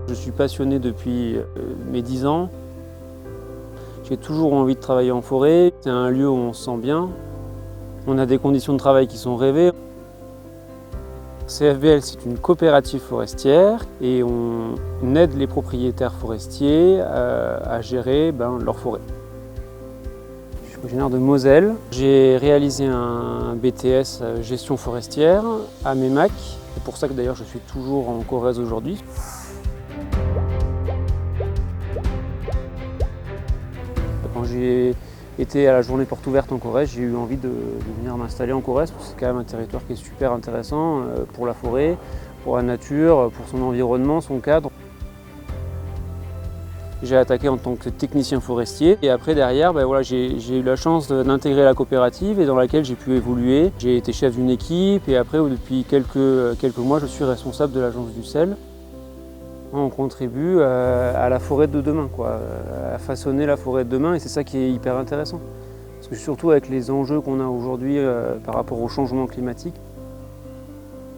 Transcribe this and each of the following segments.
Je suis passionné depuis mes 10 ans. J'ai toujours envie de travailler en forêt. C'est un lieu où on se sent bien. On a des conditions de travail qui sont rêvées. CFBL, c'est une coopérative forestière et on aide les propriétaires forestiers à gérer leur forêt. Je suis originaire de Moselle. J'ai réalisé un BTS gestion forestière à Meymac. C'est pour ça que d'ailleurs je suis toujours en Corrèze aujourd'hui. Quand j'ai été à la journée porte ouverte en Corrèze, j'ai eu envie de venir m'installer en Corrèze parce que c'est quand même un territoire qui est super intéressant pour la forêt, pour la nature, pour son environnement, son cadre. J'ai attaqué en tant que technicien forestier et après derrière j'ai eu la chance d'intégrer la coopérative et dans laquelle j'ai pu évoluer. J'ai été chef d'une équipe et après depuis quelques mois je suis responsable de l'agence du sel. On contribue à la forêt de demain, à façonner la forêt de demain et c'est ça qui est hyper intéressant. Parce que surtout avec les enjeux qu'on a aujourd'hui par rapport au changement climatique.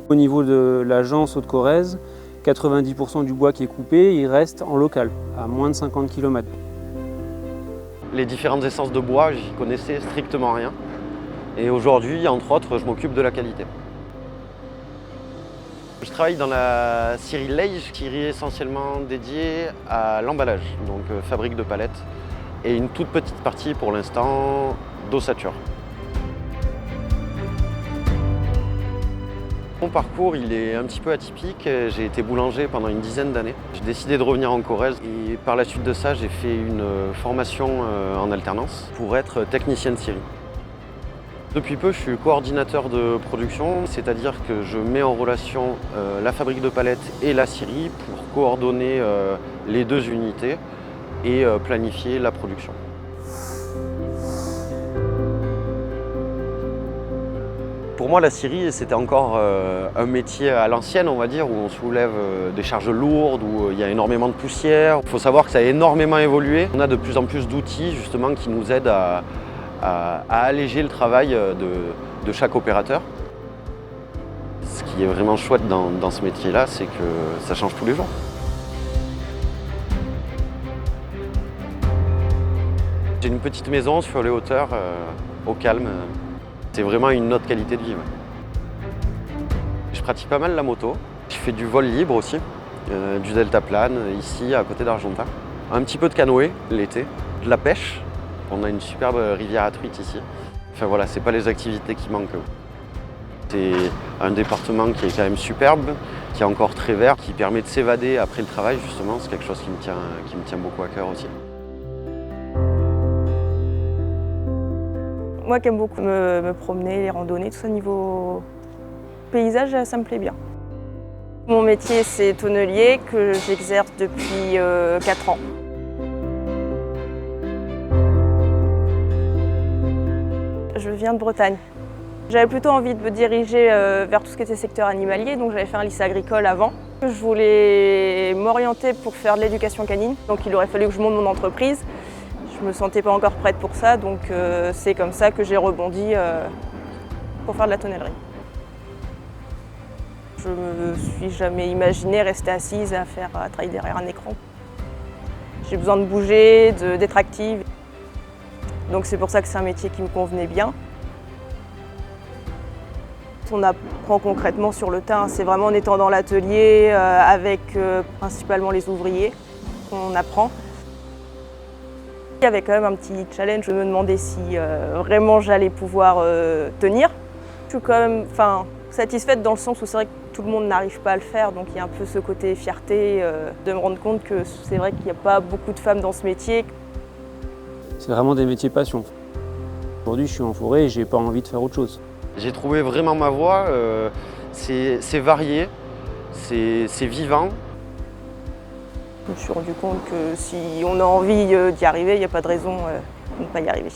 Au niveau de l'agence Haute-Corrèze, 90% du bois qui est coupé, il reste en local, à moins de 50 km. Les différentes essences de bois, j'y connaissais strictement rien. Et aujourd'hui, entre autres, je m'occupe de la qualité. Je travaille dans la scierie Leige, scierie essentiellement dédiée à l'emballage, donc fabrique de palettes, et une toute petite partie pour l'instant d'ossature. Mon parcours il est un petit peu atypique, j'ai été boulanger pendant une dizaine d'années. J'ai décidé de revenir en Corrèze et par la suite de ça j'ai fait une formation en alternance pour être technicien de scierie. Depuis peu, je suis coordinateur de production, c'est-à-dire que je mets en relation la fabrique de palettes et la scierie pour coordonner les deux unités et planifier la production. Pour moi, la scierie, c'était encore un métier à l'ancienne, on va dire, où on soulève des charges lourdes, où il y a énormément de poussière. Il faut savoir que ça a énormément évolué. On a de plus en plus d'outils, justement, qui nous aident à alléger le travail de chaque opérateur. Ce qui est vraiment chouette dans ce métier-là, c'est que ça change tous les jours. J'ai une petite maison sur les hauteurs, au calme. C'est vraiment une autre qualité de vie. Je pratique pas mal la moto. Je fais du vol libre aussi, du deltaplane ici à côté d'Argentat. Un petit peu de canoë l'été, de la pêche. On a une superbe rivière à truites ici. Enfin voilà, c'est pas les activités qui manquent. C'est un département qui est quand même superbe, qui est encore très vert, qui permet de s'évader après le travail justement. C'est quelque chose qui me tient beaucoup à cœur aussi. Moi qui aime beaucoup me promener, les randonnées, tout ça niveau paysage, ça me plaît bien. Mon métier c'est tonnelier que j'exerce depuis 4 ans. Je viens de Bretagne. J'avais plutôt envie de me diriger vers tout ce qui était secteur animalier, donc j'avais fait un lycée agricole avant. Je voulais m'orienter pour faire de l'éducation canine, donc il aurait fallu que je monte mon entreprise. Je ne me sentais pas encore prête pour ça, donc c'est comme ça que j'ai rebondi pour faire de la tonnellerie. Je ne me suis jamais imaginé rester assise à travailler derrière un écran. J'ai besoin de bouger, d'être active. Donc c'est pour ça que c'est un métier qui me convenait bien. On apprend concrètement sur le tas, c'est vraiment en étant dans l'atelier avec principalement les ouvriers qu'on apprend. Il y avait quand même un petit challenge, je me demandais si vraiment j'allais pouvoir tenir. Je suis quand même satisfaite dans le sens où c'est vrai que tout le monde n'arrive pas à le faire, donc il y a un peu ce côté fierté de me rendre compte que c'est vrai qu'il n'y a pas beaucoup de femmes dans ce métier. C'est vraiment des métiers passion. Aujourd'hui, je suis en forêt et j'ai pas envie de faire autre chose. J'ai trouvé vraiment ma voie, c'est varié, c'est vivant. Je me suis rendu compte que si on a envie d'y arriver, il n'y a pas de raison de ne pas y arriver.